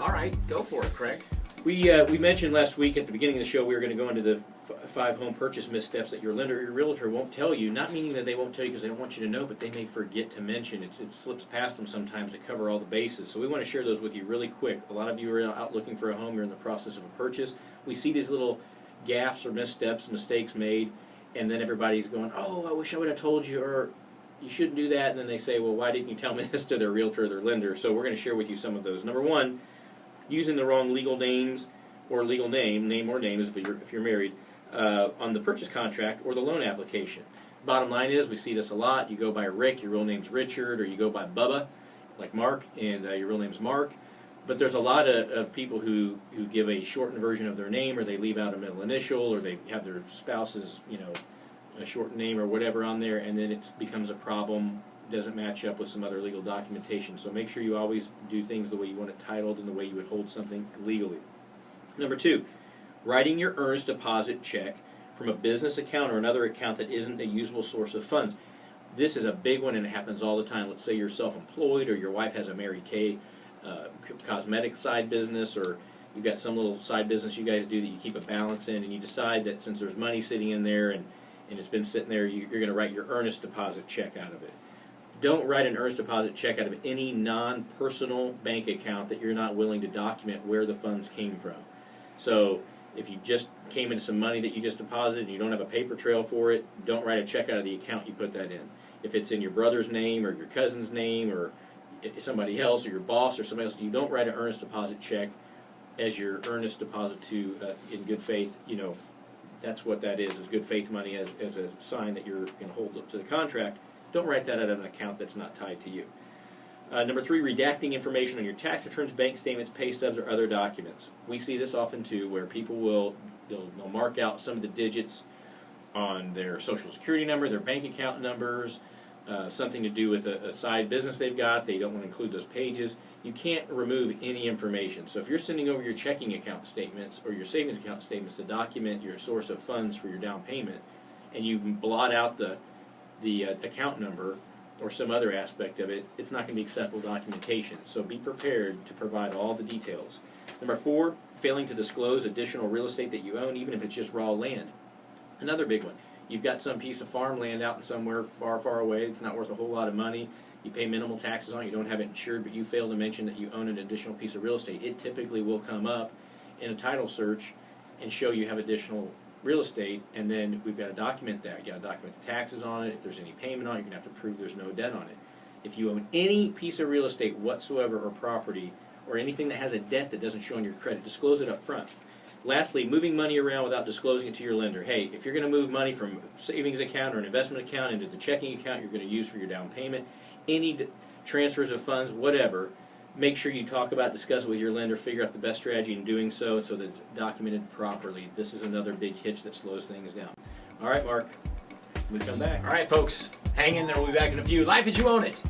All right, go for it, Craig. We mentioned last week at the beginning of the show we were going to go into the 5 home purchase missteps that your lender or your realtor won't tell you. Not meaning that they won't tell you because they don't want you to know, but they may forget to mention. It slips past them sometimes to cover all the bases. So we want to share those with you really quick. A lot of you are out looking for a home. You're in the process of a purchase. We see these little gaffes or missteps, mistakes made, and then everybody's going, oh, I wish I would have told you, or you shouldn't do that. And then they say, well, why didn't you tell me this to their realtor or their lender? So we're going to share with you some of those. Number one, using the wrong legal names or legal name or names if you're married, on the purchase contract or the loan application. Bottom line is, we see this a lot. You go by Rick, your real name's Richard, or you go by Bubba, like Mark, and your real name's Mark. But there's a lot of people who give a shortened version of their name, or they leave out a middle initial, or they have their spouse's, a short name or whatever on there, and then it becomes a problem. Doesn't match up with some other legal documentation. So make sure you always do things the way you want it titled and the way you would hold something legally. Number two, writing your earnest deposit check from a business account or another account that isn't a usable source of funds. This is a big one, and it happens all the time. Let's say you're self-employed, or your wife has a Mary Kay cosmetic side business, or you've got some little side business you guys do that you keep a balance in, and you decide that since there's money sitting in there and it's been sitting there, you're going to write your earnest deposit check out of it. Don't write an earnest deposit check out of any non-personal bank account that you're not willing to document where the funds came from. So if you just came into some money that you just deposited and you don't have a paper trail for it, don't write a check out of the account you put that in. If it's in your brother's name or your cousin's name or somebody else or your boss or somebody else, you don't write an earnest deposit check as your earnest deposit to in good faith. That's what that is good faith money as a sign that you're going to hold up to the contract. Don't write that out of an account that's not tied to you. Number three, redacting information on your tax returns, bank statements, pay stubs, or other documents. We see this often too, where people they'll mark out some of the digits on their social security number, their bank account numbers, something to do with a side business they've got. They don't want to include those pages. You can't remove any information. So if you're sending over your checking account statements or your savings account statements to document your source of funds for your down payment, and you blot out the account number or some other aspect of it, it's not going to be acceptable documentation. So be prepared to provide all the details. Number four, failing to disclose additional real estate that you own, even if it's just raw land. Another big one. You've got some piece of farmland out in somewhere far, far away. It's not worth a whole lot of money. You pay minimal taxes on it. You don't have it insured, but you fail to mention that you own an additional piece of real estate. It typically will come up in a title search and show you have additional real estate, and then we've got to document that. You've got to document the taxes on it. If there's any payment on it, you're going to have to prove there's no debt on it. If you own any piece of real estate whatsoever or property or anything that has a debt that doesn't show on your credit, disclose it up front. Lastly, moving money around without disclosing it to your lender. Hey, if you're going to move money from a savings account or an investment account into the checking account you're going to use for your down payment, any transfers of funds, whatever, make sure you discuss it with your lender, figure out the best strategy in doing so that it's documented properly. This is another big hitch that slows things down. All right, Mark, we come back. All right, folks, hang in there. We'll be back in a few. Life as you own it.